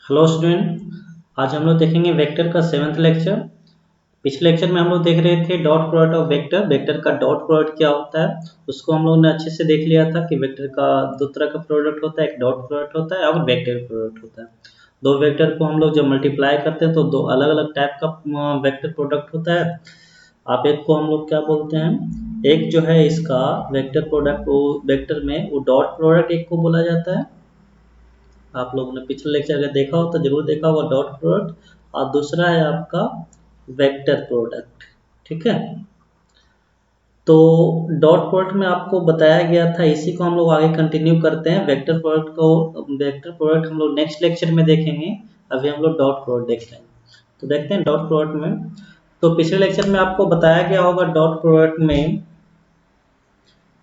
Hello student. आज हम लोग देखेंगे वेक्टर का 7th लेक्चर। पिछले लेक्चर में हम लोग देख रहे थे dot product of vector. Vector का डॉट प्रोडक्ट क्या होता है उसको हम लोग ने अच्छे से देख लिया था कि वेक्टर का दो तरह का प्रोडक्ट होता है, एक डॉट प्रोडक्ट होता है और वेक्टर प्रोडक्ट होता है। दो वेक्टर को हम लोग जब मल्टीप्लाई करते हैं तो दो अलग अलग टाइप का वेक्टर प्रोडक्ट होता है। आप एक को हम लोग क्या बोलते हैं, एक जो है इसका वेक्टर प्रोडक्ट वो वेक्टर में वो डॉट प्रोडक्ट एक को बोला जाता है। आप लोगों ने पिछले लेक्चर अगर देखा हो तो जरूर देखा होगा डॉट प्रोडक्ट। और दूसरा है आपका वेक्टर प्रोडक्ट। ठीक है, तो डॉट प्रोडक्ट में आपको बताया गया था, इसी को हम लोग आगे कंटिन्यू करते हैं। वेक्टर प्रोडक्ट को वेक्टर प्रोडक्ट हम लोग नेक्स्ट लेक्चर में देखेंगे। अभी हम लोग डॉट प्रोडक्ट देख रहे हैं, तो देखते हैं डॉट प्रोडक्ट में। तो पिछले लेक्चर में आपको बताया गया होगा डॉट प्रोडक्ट में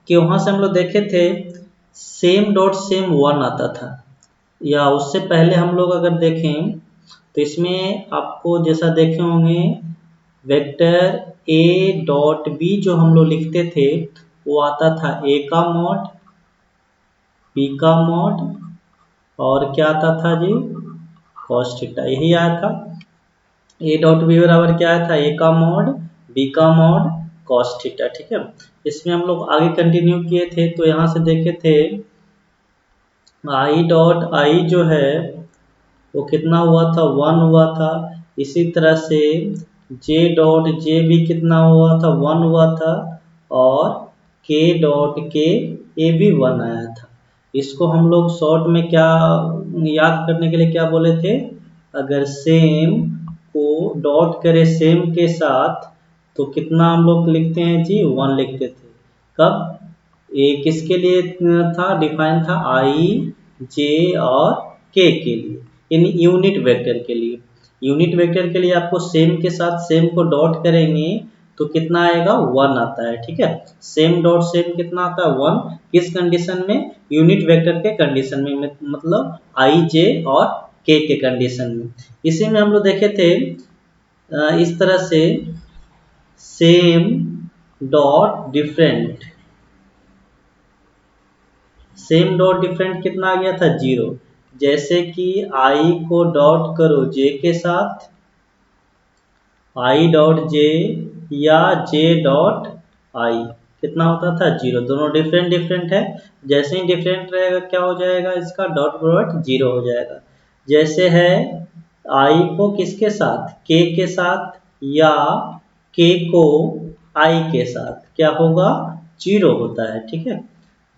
कि वहां से हम लोग देखे थे सेम डॉट सेम वन आता था, या उससे पहले हम लोग अगर देखें तो इसमें आपको जैसा देखे होंगे वेक्टर ए डॉट बी जो हम लोग लिखते थे वो आता था ए का मॉड, बी का मॉड और क्या आता था जी, कॉस थीटा। यही आया था। ए डॉट बी बराबर क्या आया था, ए का मॉड, बी का मॉड, कॉस थीटा। ठीक है, इसमें हम लोग आगे कंटिन्यू किए थे तो यहाँ से देखे थे आई डॉट आई जो है वो कितना हुआ था, 1 हुआ था। इसी तरह से जे डॉट जे भी कितना हुआ था, 1 हुआ था। और के डॉट के ए भी 1 आया था। इसको हम लोग शॉर्ट में क्या याद करने के लिए क्या बोले थे, अगर सेम को डॉट करे सेम के साथ तो कितना हम लोग लिखते हैं जी, 1 लिखते थे। कब, ए किसके लिए था, डिफाइन था आई जे और के लिए, यानी यूनिट वेक्टर के लिए। यूनिट वेक्टर के लिए आपको सेम के साथ सेम को डॉट करेंगे तो कितना आएगा, 1 आता है। ठीक है, सेम डॉट सेम कितना आता है, 1। किस कंडीशन में, यूनिट वेक्टर के कंडीशन में, मतलब आई जे और के कंडीशन में। इसी में हम लोग देखे थे इस तरह से same dot different, same dot different कितना आ गया था, 0। जैसे कि आई को डॉट करो जे के साथ, आई डॉट जे या जे डॉट आई, कितना होता था, 0। दोनों डिफरेंट डिफरेंट है, जैसे ही डिफरेंट रहेगा क्या हो जाएगा, इसका डॉट प्रोडक्ट 0 हो जाएगा। जैसे है आई को किसके साथ, के साथ, या के को आई के साथ क्या होगा, 0 होता है। ठीक है,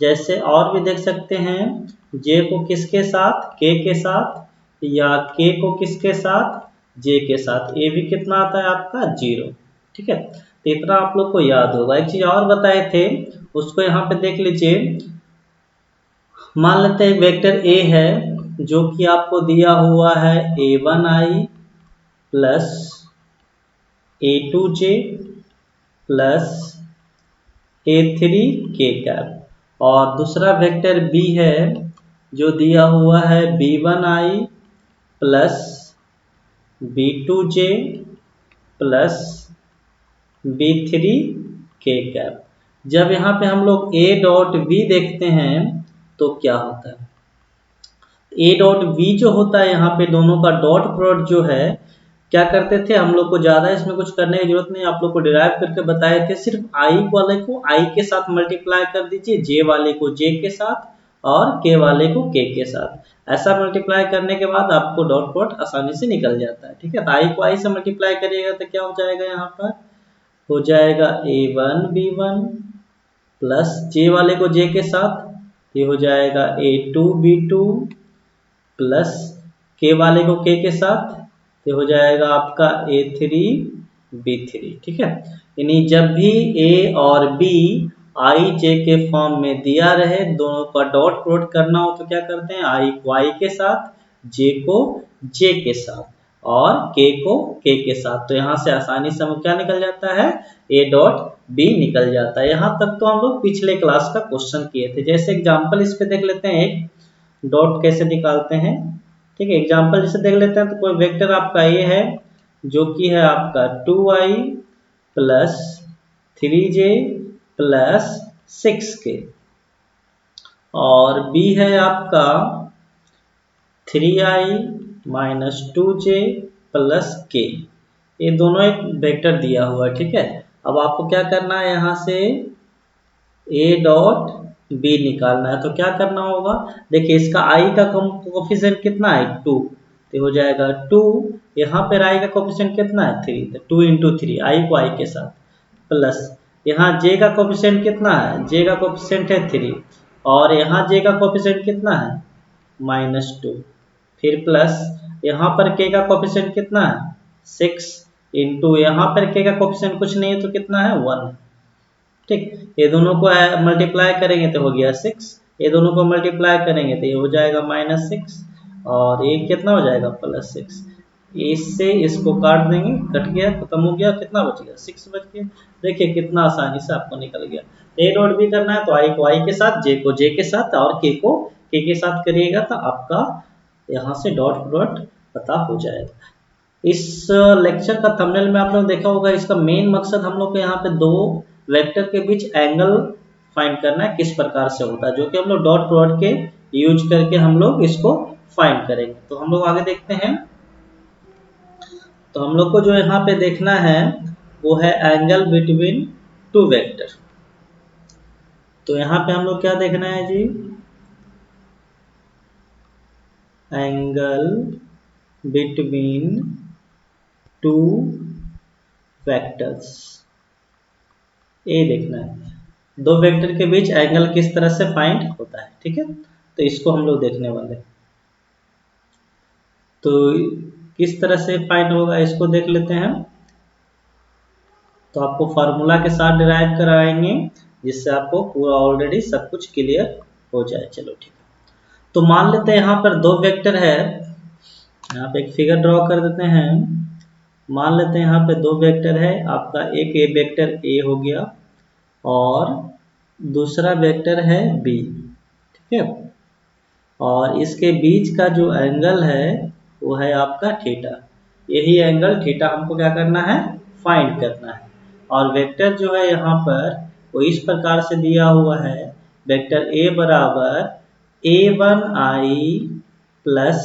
जैसे और भी देख सकते हैं, जे को किसके साथ, के साथ, या के को किसके साथ, जे के साथ, ए भी कितना आता है आपका, 0। ठीक है, तो इतना आप लोग को याद होगा। एक चीज और बताए थे उसको यहाँ पे देख लीजिए। मान लेते हैं वेक्टर ए है जो कि आपको दिया हुआ है a1i plus a2j plus a3k cap, और दूसरा वेक्टर बी है जो दिया हुआ है b1i plus b2j plus b3k cap. जब यहाँ पे हम लोग a डॉट b देखते हैं तो क्या होता है, ए डॉट बी जो होता है यहाँ पे दोनों का डॉट प्रोडक्ट जो है, क्या करते थे हम लोग को ज्यादा इसमें कुछ करने की जरूरत नहीं, आप लोग को डिराइव करके बताए थे। सिर्फ आई वाले को आई के साथ मल्टीप्लाई कर दीजिए, जे वाले को जे के साथ और के वाले को के साथ। ऐसा मल्टीप्लाई करने के बाद आपको डॉट प्रोडक्ट आसानी से निकल जाता है। ठीक है, तो आई को आई से मल्टीप्लाई करिएगा तो क्या हो जाएगा, यहाँ पर हो जाएगा a1b1 प्लस जे वाले को जे के साथ, ये हो जाएगा a2b2 प्लस के वाले को के साथ, ये हो जाएगा आपका a3b3। ठीक है, यानी जब भी a और b आई जे के फॉर्म में दिया रहे, दोनों का डॉट प्रोडक्ट करना हो तो क्या करते हैं, आई को आई के साथ, जे को जे के साथ और के को के साथ। तो यहाँ से आसानी से हम क्या निकल जाता है, ए डॉट बी निकल जाता है। यहाँ तक तो हम लोग पिछले क्लास का क्वेश्चन किए थे। जैसे एग्जांपल इस पे देख लेते हैं, एक डॉट कैसे निकालते हैं। ठीक है, एग्जांपल जैसे देख लेते हैं, तो कोई वेक्टर आपका ये है जो कि है आपका 2i plus 3j plus 6k, और b है आपका 3i -2j प्लस k, ये दोनों एक वेक्टर दिया हुआ है। ठीक है, अब आपको क्या करना है, यहाँ से a डॉट b निकालना है। तो क्या करना होगा, देखिए इसका i का कोफिशिएंट कितना है 2, तो हो जाएगा 2, यहाँ पर i का कोफिशिएंट कितना है 3, तो 2 इंटू 3 i को i के साथ, प्लस यहाँ j का कोफिशिएंट कितना है, j का कोफिशिएंट है 3, और यहाँ j का कोफिशिएंट कितना है -2, फिर प्लस यहाँ पर k का कोफिशिएंट कितना है 6, इंटू यहाँ पर k का कोफिशिएंट कुछ नहीं है तो कितना है 1। ठीक, ये दोनों को मल्टीप्लाई करेंगे तो हो गया 6, ये दोनों को मल्टीप्लाई करेंगे तो ये हो जाएगा -6, और ये कितना हो जाएगा +6। इससे इसको काट देंगे, कट गया, खत्म हो गया, कितना बच गया 6 बच गया। देखिए कितना आसानी से आपको निकल गया। ए डॉट बी करना है तो आई को आई के साथ, जे को जे के साथ, और के को के के साथ करिएगा तो आपका यहाँ से डॉट प्रोडक्ट पता हो जाएगा। इस लेक्चर का थंबनेल में आप लोग देखा होगा, इसका मेन मकसद हम लोग को यहाँ पे दो वेक्टर के बीच एंगल फाइंड करना है, किस प्रकार से होता है, जो कि हम लोग डॉट प्रोडक्ट के यूज करके हम लोग इसको फाइंड करेंगे। तो हम लोग आगे देखते हैं। तो हम लोग को जो यहाँ पे देखना है वो है एंगल बिटवीन टू वेक्टर। तो यहाँ पे हम लोग क्या देखना है जी, एंगल बिटवीन टू वेक्टर्स, ये देखना है दो वेक्टर के बीच एंगल किस तरह से फाइंड होता है। ठीक है, तो इसको हम लोग देखने वाले। तो किस तरह से फाइंड होगा इसको देख लेते हैं। तो आपको फार्मूला के साथ डिराइव कराएंगे, जिससे आपको पूरा ऑलरेडी सब कुछ क्लियर हो जाए। चलो ठीक है, तो मान लेते हैं यहाँ पर दो वेक्टर है, यहाँ पे एक फिगर ड्रॉ कर देते हैं। मान लेते हैं यहाँ पे दो वेक्टर है, आपका एक ए वेक्टर ए हो गया और दूसरा वेक्टर है बी। ठीक है, और इसके बीच का जो एंगल है वो है आपका थीटा। यही एंगल थीटा हमको क्या करना है, फाइंड करना है। और वेक्टर जो है यहाँ पर वो इस प्रकार से दिया हुआ है, वेक्टर ए बराबर a1i plus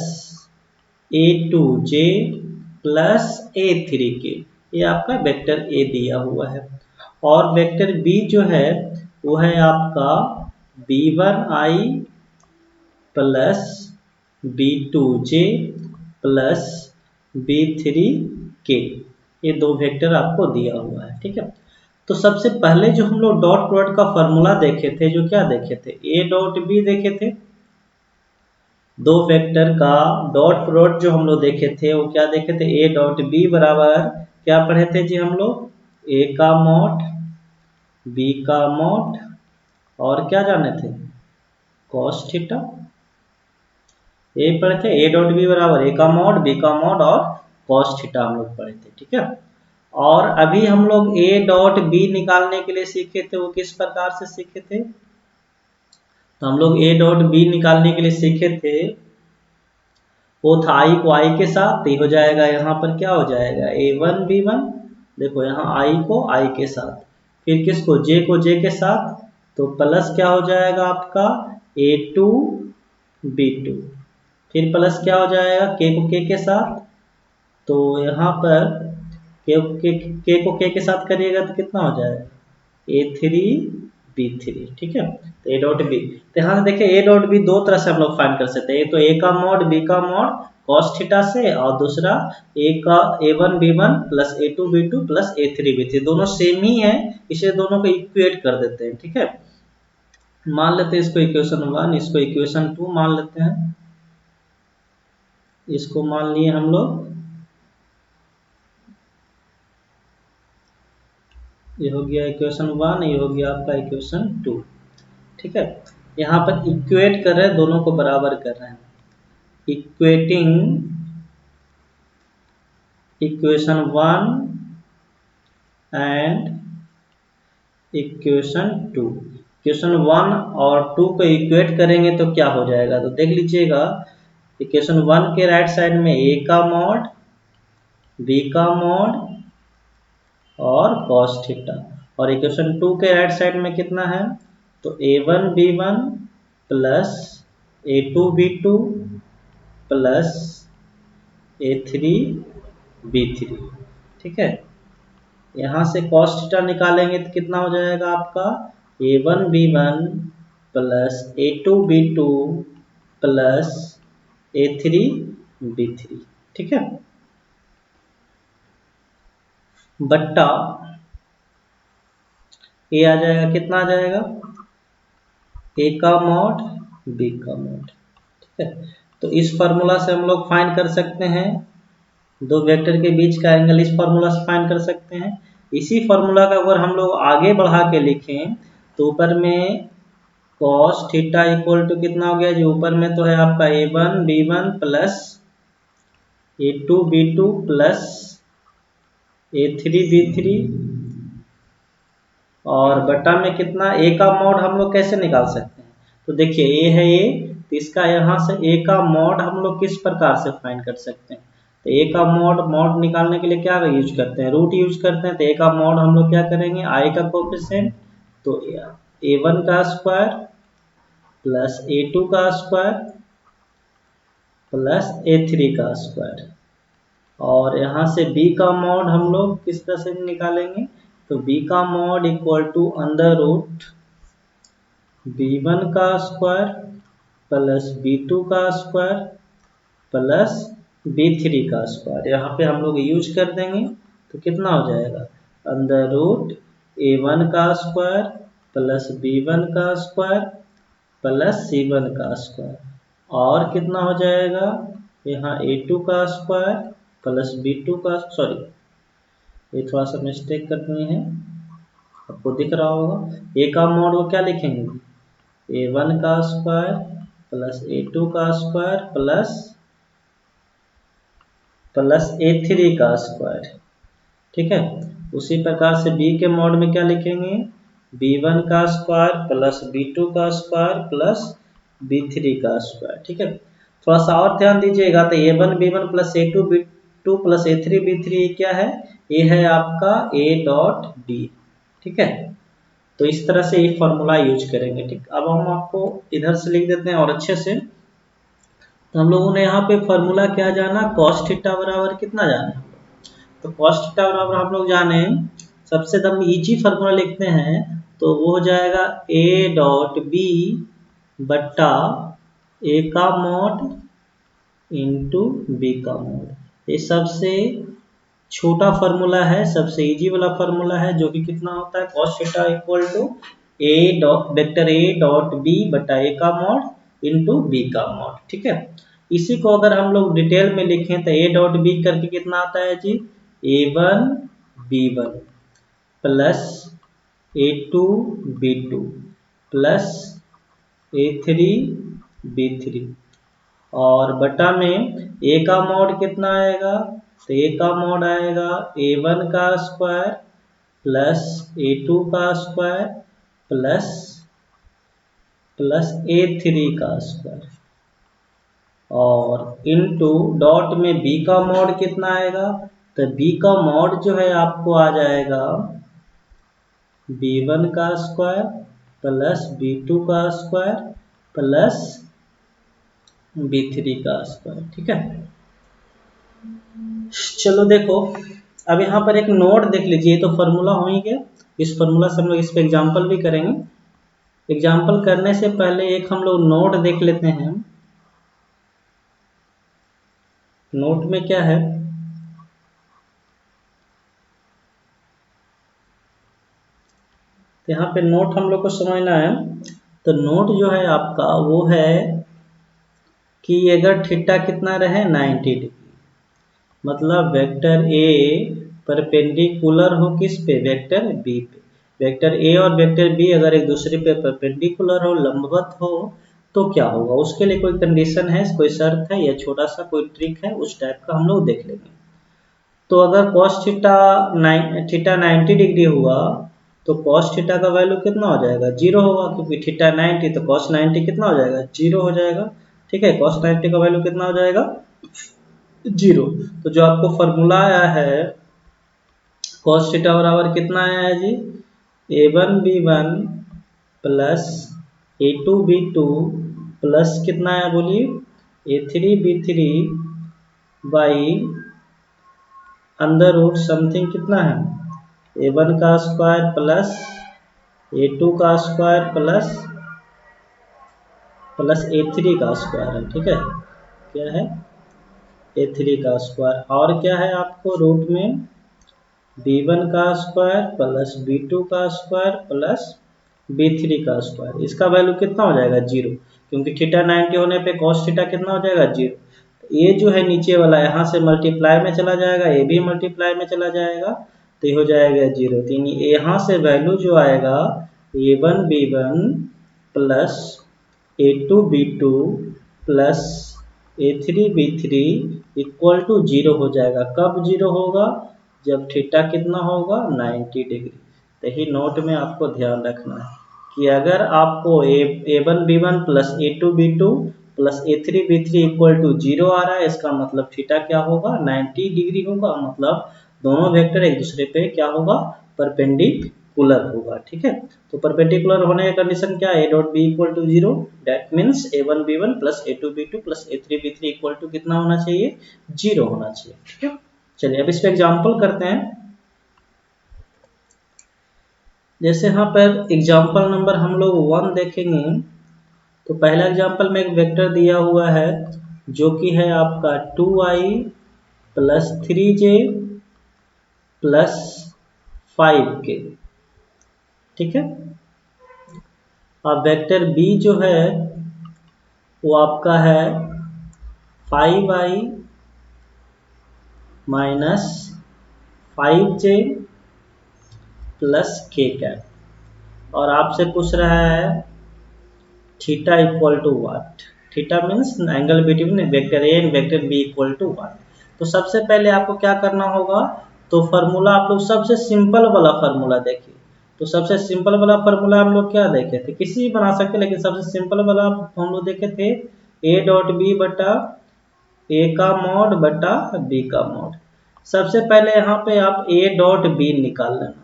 a2j plus a3k, ये आपका वेक्टर ए दिया हुआ है। और वेक्टर बी जो है वो है आपका b1i plus b2j plus b3k, ये दो वेक्टर आपको दिया हुआ है। ठीक है, तो सबसे पहले जो हम लोग डॉट प्रोडक्ट का फॉर्मूला देखे थे, जो क्या देखे थे, a डॉट बी देखे थे। दो वेक्टर का डॉट प्रोडक्ट जो हम लोग देखे थे वो क्या देखे थे, a डॉट बी बराबर क्या पढ़े थे जी हम लोग, a का मॉड b का मॉड और क्या जाने थे, कॉस थीटा। ये पढ़े थे a डॉट बी बराबर a का मॉड b का मॉड और कॉस थीटा हम लोग पढ़े थे। ठीक है, और अभी हम लोग a डॉट b निकालने के लिए सीखे थे, वो किस प्रकार से सीखे थे। तो हम लोग a डॉट b निकालने के लिए सीखे थे, वो था i को i के साथ, तो हो जाएगा यहाँ पर क्या हो जाएगा a1 b1, देखो यहाँ i को i के साथ, फिर किसको j को j के साथ, तो प्लस क्या हो जाएगा आपका a2 b2, फिर प्लस क्या हो जाएगा k को k के साथ, तो यहाँ पर k को k के साथ करिएगा तो कितना हो जाएगा a3 b3। ठीक है, तो a डॉट बी, तो यहाँ से देखिए a डॉट बी दो तरह से हम लोग फाइंड कर सकते हैं, एक तो a का मॉड b का मॉड cos थीटा से, और दूसरा a का a1 b1 plus a2 b2 plus a3 b3, दोनों सेम ही है, इसे दोनों को इक्वेट कर देते हैं। ठीक है, मान लेते हैं इसको इक्वेशन 1, इसको इक्वेशन 2 मान लेते हैं, इसको मान लिए हम लोग, ये हो गया इक्वेशन 1, ये हो गया आपका इक्वेशन 2। ठीक है, यहाँ पर इक्वेट कर रहे हैं, दोनों को बराबर कर रहे हैं, equating equation 1 and equation 2। Equation 1 और 2 को इक्वेट करेंगे तो क्या हो जाएगा, तो देख लीजिएगा, इक्वेशन 1 के राइट साइड में a का मॉड b का मॉड और cos थीटा, और इक्वेशन 2 के राइट साइड में कितना है, तो a1 b1 plus a2 b2 plus A3 B3, ठीक है। यहाँ से cos थीटा निकालेंगे तो कितना हो जाएगा आपका A1B1 plus A2B2 plus A3B3, ठीक है, बट्टा ये आ जाएगा, कितना आ जाएगा A का मॉड B का मॉड, ठीक है। तो इस फार्मूला से हम लोग फाइंड कर सकते हैं दो वेक्टर के बीच का एंगल, इस फार्मूला से फाइंड कर सकते हैं। इसी फार्मूला का अगर हम लोग आगे बढ़ा के लिखें तो ऊपर में cos थीटा इक्वल टू कितना हो गया जी, ऊपर में तो है आपका A1B1 plus A2B2 plus A3B3 और बटा में कितना A का मॉड हम लोग कैसे निकाल सकते हैं, तो देखिए A है A, तो इसका यहाँ से A का मॉड हम लोग किस प्रकार से फाइंड कर सकते हैं, तो A का मॉड निकालने के लिए क्या यूज करते हैं, रूट यूज करते हैं। तो A का मॉड हम लोग क्या करेंगे, I का कोफिशिएंट, तो A1 का स्क्वायर प्लस A2 का स्क्वायर प्लस A3 का स्क्वायर, और यहाँ से B का मॉड हम लोग किस तरह से निकालेंगे, तो B का mod equal to under root B1 का स्क्वायर प्लस B2 का स्क्वायर प्लस B3 का स्क्वायर, यहाँ पे हम लोग यूज कर देंगे तो कितना हो जाएगा अंडर रूट A1 का स्क्वायर प्लस B1 का स्क्वायर प्लस C1 का स्क्वायर, और कितना हो जाएगा यहाँ A2 का स्क्वायर प्लस B2 का, सॉरी ये थोड़ा सा मिस्टेक करनी है, आपको दिख रहा होगा। A का मॉड वो क्या लिखेंगे, A1 का स्क्वायर प्लस A2 का स्क्वायर प्लस A3 का स्क्वायर, ठीक है। उसी प्रकार से B के मॉड में क्या लिखेंगे, B1 का स्क्वायर प्लस B2 का स्क्वायर प्लस B3 का स्क्वायर, ठीक है। थोड़ा सा और ध्यान दीजिएगा, तो A1B1 plus A2B2 plus A3B3 क्या है, ये है आपका A डॉट B, ठीक है। तो इस तरह से ये फॉर्मूला यूज करेंगे, ठीक। अब हम आपको इधर से लिख देते हैं और अच्छे से, तो हम लोगों ने यहाँ पे फॉर्मूला क्या जाना, cos थीटा बराबर कितना जाना, तो cos थीटा बराबर हम लोग जाने, सबसे एकदम इजी फॉर्मूला लिखते हैं तो वो हो जाएगा A डॉट B बट्टा A का मॉड इंटू B का मॉड। ये सबसे छोटा फार्मूला है, सबसे इजी वाला फार्मूला है, जो कि कितना होता है cos theta equal to A dot vector A dot B बटा A का मॉड इंटू B का मॉड, ठीक है। इसी को अगर हम लोग डिटेल में लिखें तो A डॉट B करके कितना आता है जी, A1 B1 plus A2 B2 plus A3 B3, और बटा में A का मॉड कितना आएगा, तो A का मॉड आएगा A1 का स्क्वायर प्लस A2 का स्क्वायर प्लस A3 का स्क्वायर, और इनटू डॉट में B का मॉड कितना आएगा, तो B का मॉड जो है आपको आ जाएगा B1 का स्क्वायर प्लस B2 का स्क्वायर प्लस B3 का स्क्वायर, ठीक है। चलो देखो, अब यहाँ पर एक नोट देख लीजिए, तो फॉर्मूला हो ही गया, इस फॉर्मूला से हम लोग इस पे एग्जांपल भी करेंगे। एग्जांपल करने से पहले एक हम लोग नोट देख लेते हैं, नोट में क्या है, तो यहाँ पे नोट हम लोग को समझना है। तो नोट जो है आपका वो है कि अगर थीटा कितना रहे 90 डिग्री, मतलब वेक्टर ए परपेंडिकुलर हो किस पे, वेक्टर बी पे। वेक्टर ए और वेक्टर बी अगर एक दूसरे पे परपेंडिकुलर हो, लंबवत हो, तो क्या होगा, उसके लिए कोई कंडीशन है, कोई शर्त है या छोटा सा कोई ट्रिक है, उस टाइप का हम लोग देख लेंगे। तो अगर cos थीटा 90 डिग्री हुआ तो cos थीटा का वैल्यू कितना हो जाएगा, 0 होगा, क्योंकि थीटा 90 तो cos 90 कितना हो जाएगा, 0 हो जाएगा, ठीक है। cos 90 का वैल्यू कितना हो जाएगा, 0। तो जो आपको फॉर्मूला आया है cos थीटा बराबर कितना आया है जी, A1B1 प्लस A2B2 प्लस कितना है बोलिए A3B3 by under root something कितना है a1 का स्क्वायर प्लस a2 का स्क्वायर प्लस a3 का स्क्वायर है। ठीक है, क्या है a3 का स्क्वायर, और क्या है आपको रूट में b1 का स्क्वायर प्लस b2 का स्क्वायर प्लस b3 का स्क्वायर। इसका वैल्यू कितना हो जाएगा 0, क्योंकि थीटा 90 होने पे cos थीटा कितना हो जाएगा 0। ये जो है नीचे वाला यहाँ से मल्टीप्लाई में चला जाएगा, ये भी मल्टीप्लाई में चला जाएगा, तो ये हो जाएगा 0। तो यहाँ से वैल्यू जो आएगा a1 b1 plus a2 b2 plus a3 b3 equal to 0 हो जाएगा। कब 0 होगा, जब थीटा कितना होगा 90 डिग्री। यही नोट में आपको ध्यान रखना है कि अगर आपको a1 b1 plus a2 b2 plus a3 b3 equal to 0 आ रहा है, इसका मतलब थीटा क्या होगा 90 डिग्री होगा, मतलब दोनों वेक्टर एक दूसरे पे क्या होगा परपेंडिकुलर होगा। ठीक है, तो परपेंडिकुलर होने का कंडीशन क्या है, a dot b equal to 0, that means a1 b1 plus a2 b2 plus a3 b3 equal to कितना होना चाहिए 0 होना चाहिए। ठीक है, चलिए अब इस पे एग्जांपल करते हैं। जैसे यहाँ पर एग्जांपल नंबर हम लोग 1 देखेंगे, तो पहला एग्जांपल में एक वेक्टर दिया हुआ है जो कि है आपका 2i plus 3j plus 5k। ठीक है, अब वेक्टर b जो है वो आपका है 5i minus 5j plus k cap, और आपसे पूछ रहा है theta equal to what. Theta means angle between vector A and vector B equal to what. तो सबसे पहले आपको क्या करना होगा, तो फार्मूला आप लोग सबसे सिंपल वाला फार्मूला देखिए। तो सबसे सिंपल वाला फार्मूला हम लोग क्या देखे थे, किसी भी बना सकते, लेकिन सबसे सिंपल वाला हम लोग देखे थे ए डॉट बी बटा ए का मॉड बटा बी का मॉड। सबसे पहले यहाँ पे आप ए डॉट बी निकाल लेना।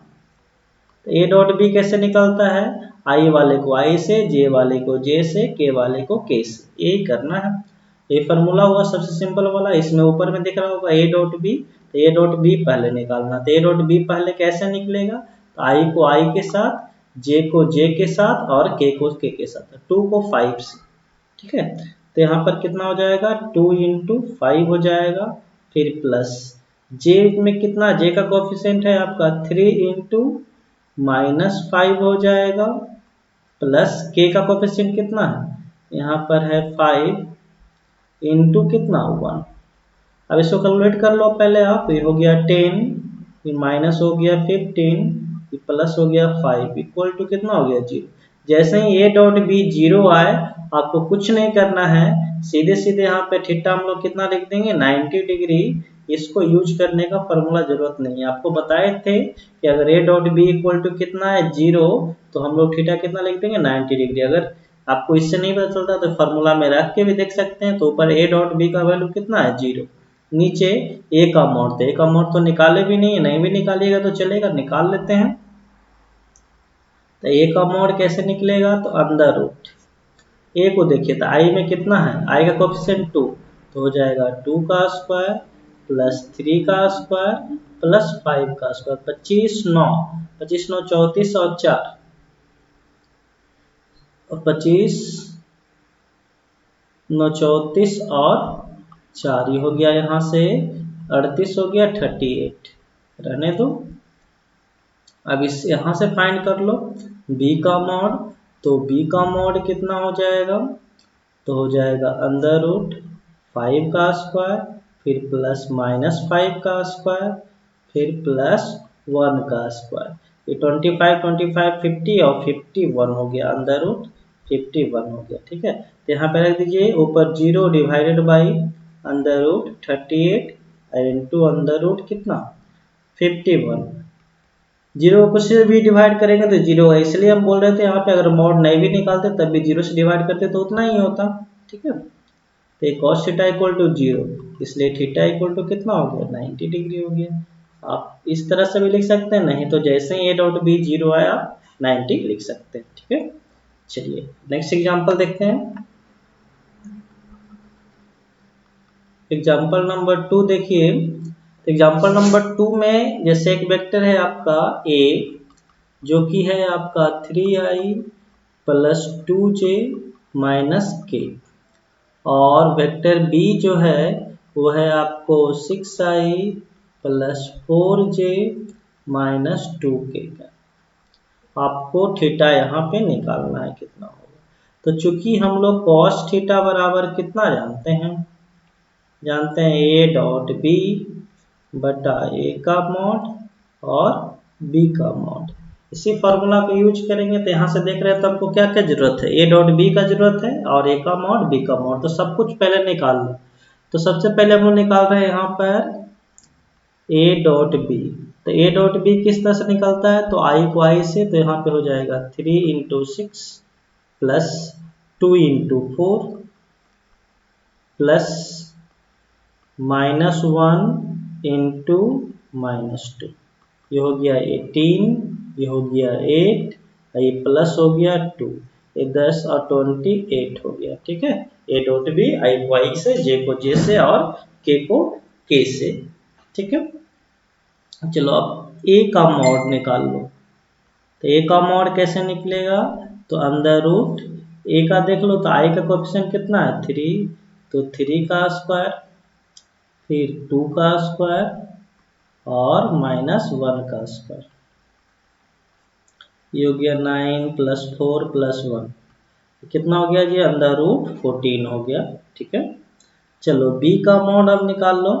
तो ए डॉट बी कैसे निकलता है, आई वाले को आई से, जे वाले को जे से, के वाले को के से, यही करना है। ये फार्मूला हुआ सबसे सिंपल वाला। इसमें ऊपर में दिख रहा होगा ए डॉट बी, तो ए डॉट बी पहले निकालना। तो ए डॉट बी पहले कैसे निकलेगा, तो आई को आई के साथ, जे को जे के साथ और के को के साथ, 2 को 5 से। ठीक है, तो यहाँ पर कितना हो जाएगा 2 इंटू 5 हो जाएगा, फिर प्लस जे में कितना, जे का कोफिशिएंट है आपका 3 इंटू -5 हो जाएगा, प्लस के का कोफिशिएंट कितना है यहाँ पर है 5 इंटू कितना 1। अब इसको कैलकुलेट कर लो पहले आप, ये हो गया 10, ये माइनस हो गया 15, ये प्लस हो गया 5 इक्वल टू कितना हो गया 0। जैसे ही ए डॉट बी 0 आए, आपको कुछ नहीं करना है, सीधे सीधे यहाँ पे थीटा हम लोग कितना लिख देंगे 90 डिग्री। इसको यूज करने का फॉर्मूला जरूरत नहीं है, आपको बताए थे कि अगर A dot B equal to कितना है 0, तो हम लोग थीटा कितना लिख देंगे 90 डिग्री। अगर आपको इससे नहीं पता चलता तो फॉर्मूला में रख के भी देख सकते हैं। तो ऊपर ए डॉट बी का वैल्यू कितना है 0, नीचे ए का मॉड, तो ए का मॉड तो निकाले भी नहीं है, नहीं भी निकालिएगा तो चलेगा, निकाल लेते हैं। तो ए का मॉड कैसे निकलेगा, तो अंडर रूट ए को देखिए, तो आई में कितना है, आई का कोफिशिएंट 2, तो हो जाएगा 2 का स्क्वायर प्लस 3 का स्क्वायर प्लस 5 का स्क्वायर, 25 9 34 और 4, और 25 9 34 और 4, ये हो गया यहाँ से 38 हो गया 38, रहने दो। अब इस यहाँ से फाइंड कर लो b का मॉड, तो b का मॉड कितना हो जाएगा, तो हो जाएगा अंडर रूट 5 का स्क्वायर, फिर प्लस -5 का स्क्वायर, फिर प्लस 1 का स्क्वायर। ये 25 25 50 और 51 हो गया, अंडर रूट 51 हो गया। ठीक है, तो यहाँ पे रख दीजिए ऊपर 0 divided by under root 38 into under root कितना 51। 0 को से भी डिवाइड करेंगे तो 0 है, इसलिए हम बोल रहे थे यहाँ पे अगर मॉड नहीं भी निकालते तब भी 0 से डिवाइड करते तो उतना ही होता। ठीक है, तो cos थीटा इक्वल टू 0, इसलिए थीटा इक्वल टू कितना हो गया 90 डिग्री हो गया। आप इस तरह से भी लिख सकते हैं, नहीं तो जैसे ही ए डॉट बी 0 आया 90 लिख सकते हैं। ठीक है, चलिए नेक्स्ट एग्जांपल देखते हैं। एग्जाम्पल नंबर 2 देखिए। एग्जाम्पल नंबर 2 में जैसे एक वेक्टर है आपका ए, जो कि है आपका 3i प्लस 2j माइनस के, और वेक्टर बी जो है वो है आपको 6i plus 4j minus 2k का। आपको थीटा यहाँ पे निकालना है कितना होगा। तो चूंकि हम लोग कॉस थीटा बराबर कितना जानते हैं, जानते हैं ए डॉट बी बटा ए का मॉड और बी का मॉड। इसी फॉर्मूला को यूज करेंगे। तो यहाँ से देख रहे हैं तो आपको क्या क्या जरूरत है, ए डॉट बी का जरूरत है और ए का मॉड बी का मॉड। तो सब कुछ पहले निकाल लो। तो सबसे पहले हम लोग निकाल रहे हैं यहाँ पर ए डॉट बी। तो ए डॉट बी किस तरह से निकलता है, तो आई को आई से, तो यहाँ पे हो जाएगा 3 into 6 plus 2 into 4 plus -1 into -2, ये हो गया 18, ये हो गया 8, ये प्लस हो गया 2, ये 10 और 28 हो गया। ठीक है, ए डॉट बी आई को आई से, जे को जे से और के को के से। ठीक है, चलो अब ए का मॉड निकाल लो। तो ए का मॉड कैसे निकलेगा, तो अंदर रूट ए का देख लो, तो आई का कोएफिशिएंट कितना है 3, तो 3 का स्क्वायर, फिर 2 का स्क्वायर और -1 का स्क्वायर, ये हो गया 9 प्लस 4 प्लस 1, कितना हो गया जी, अंडर रूट 14 हो गया। ठीक है, चलो बी का मॉड अब निकाल लो।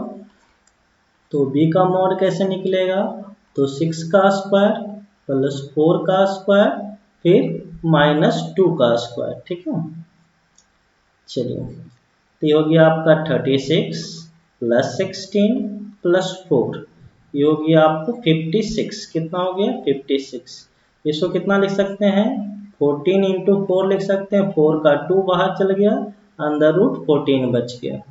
तो बी का मॉड कैसे निकलेगा, तो 6 का स्क्वायर प्लस 4 का स्क्वायर फिर -2 का स्क्वायर। ठीक है, चलिए, तो ये हो गया आपका 36 प्लस 16 प्लस 4, ये हो गया आपको 56। कितना हो गया 56। इसको कितना लिख सकते हैं, 14 इंटू 4 लिख सकते हैं। 4 का 2 बाहर चल गया, अंदर रूट 14 बच गया।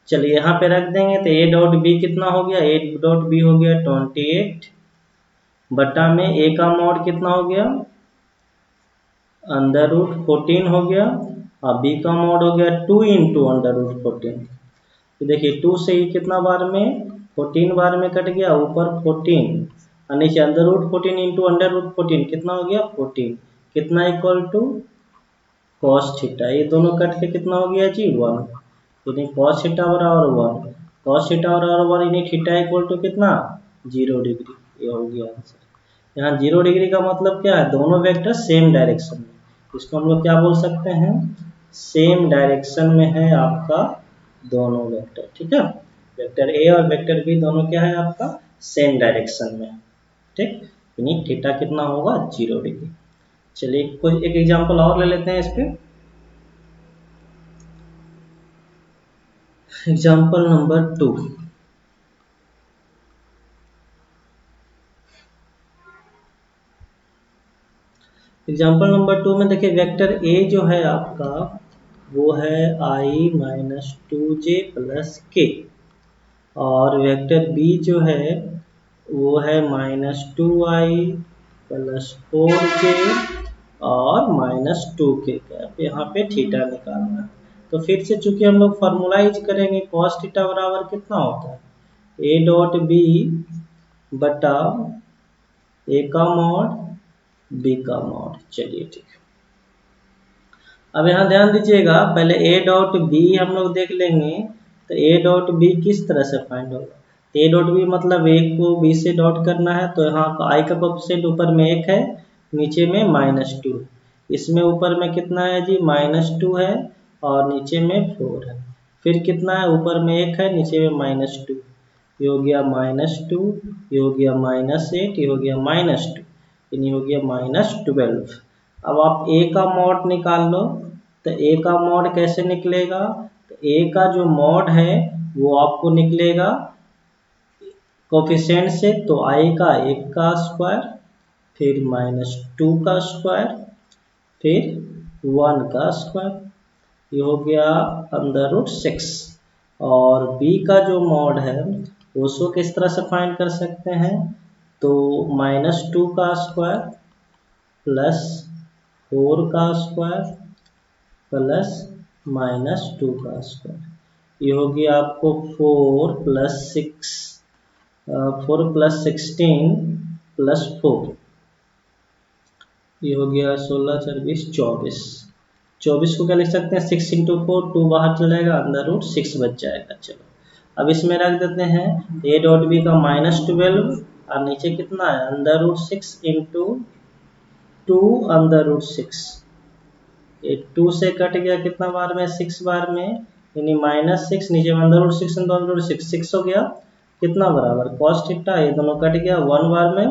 चलिए यहाँ पे रख देंगे। तो ए डॉट बी कितना हो गया, ए डॉट बी हो गया 28 बटा में ए का मॉड कितना हो गया, अंडर रूट 14 हो गया, और बी का मॉड हो गया 2 इंटू अंडर रूट 14। तो देखिए 2 से ही कितना बार में 14 बार में कट गया, ऊपर 14 और नीचे under root 14 into under root 14 कितना हो गया 14, कितना इक्वल टू कॉस थीटा। ये दोनों कट के कितना हो गया जी 1, यानी कॉस थीटा बराबर 1, कॉस थीटा बराबर 1 यानी थीटा इक्वल टू कितना 0 डिग्री। ये हो गया आंसर। यहाँ 0 डिग्री का मतलब क्या है, दोनों वेक्टर सेम डायरेक्शन में, इसको हम लोग क्या बोल सकते हैं, सेम डायरेक्शन में है आपका दोनों वेक्टर। ठीक है, वेक्टर ए और वेक्टर बी दोनों क्या है आपका सेम डायरेक्शन में। ठीक, यानी थीटा कितना होगा 0 डिग्री। चलिए कोई एक एग्जांपल और ले लेते हैं इस पे। Example number 2। एग्जांपल नंबर 2 में देखिए वेक्टर ए जो है आपका वो है i माइनस 2j प्लस के, और वेक्टर बी जो है वो है -2i प्लस 4j और -2k का। यहाँ पे थीटा निकालना है। तो फिर से चूंकि हम लोग फॉर्मुलाइज करेंगे, कॉस थीटा बराबर कितना होता है, ए डॉट बी बटा ए का मॉड बी का मॉड। चलिए ठीक है, अब यहाँ ध्यान दीजिएगा, पहले ए डॉट बी हम लोग देख लेंगे। तो ए डॉट बी किस तरह से फाइंड होगा, ए डॉट बी मतलब ए को बी से डॉट करना है। तो यहाँ आई का कोएफिशिएंट ऊपर में 1 है, नीचे में -2, इसमें ऊपर में कितना है जी -2 है और नीचे में 4 है। फिर कितना है, ऊपर में 1 है, नीचे में -2, ये हो गया -2, ये हो गया -8, ये हो गया -2, यानी हो गया -12। अब आप ए का मॉड निकाल लो। तो ए का मॉड कैसे निकलेगा, तो ए का जो मॉड है वो आपको निकलेगा कोफिशिएंट से, तो आई का 1 का स्क्वायर फिर -2 का स्क्वायर फिर 1 का स्क्वायर, ये हो गया अंडर रूट 6। और बी का जो मॉड है उसको किस तरह से फाइंड कर सकते हैं, तो -2 का स्क्वायर प्लस 4 का स्क्वायर प्लस -2 का स्क्वायर, ये हो गया आपको 4 + 16 + 4, ये हो गया 16 × 4 = 24। 24 को क्या लिख सकते हैं, 6 × 4, 2 बाहर चला जाएगा, √6 बच जाएगा। चलो अब इसमें रख देते हैं a.b का -12 और नीचे कितना है, √6 × 2 √6। ये 2 से कट गया कितना बार में, 6 बार में, यानी -6 नीचे में √6 × 6 6 हो गया, कितना बराबर cos थीटा, ये दोनों कट गया 1 बार में,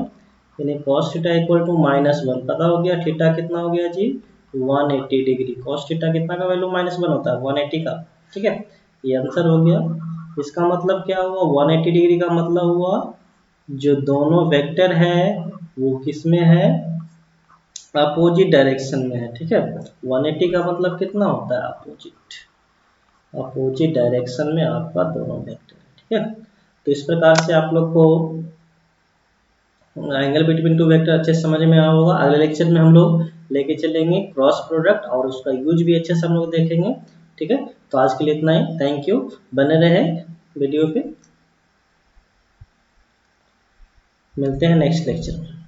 यानी cos थीटा = -1। पता हो गया थीटा कितना हो गया जी, 180 डिग्री। cos थीटा कितना का वैल्यू -1 होता है, 180 का। ठीक है, ये आंसर हो गया। इसका मतलब क्या हुआ, 180 डिग्री का मतलब हुआ जो दोनों वेक्टर है वो किस में है, अपोजिट डायरेक्शन में है। ठीक है, 180 का मतलब कितना होता है, अपोजिट डायरेक्शन में आपका दोनों वेक्टर है। ठीक है, तो इस प्रकार से आप लोग को एंगल बिटवीन टू वेक्टर अच्छे से समझ में आया होगा। अगले लेक्चर में हम लोग लेके चलेंगे क्रॉस प्रोडक्ट और उसका यूज भी अच्छे से हम लोग देखेंगे। ठीक है, तो आज के लिए इतना ही, थैंक यू, बने रहे वीडियो पे, मिलते हैं नेक्स्ट लेक्चर में।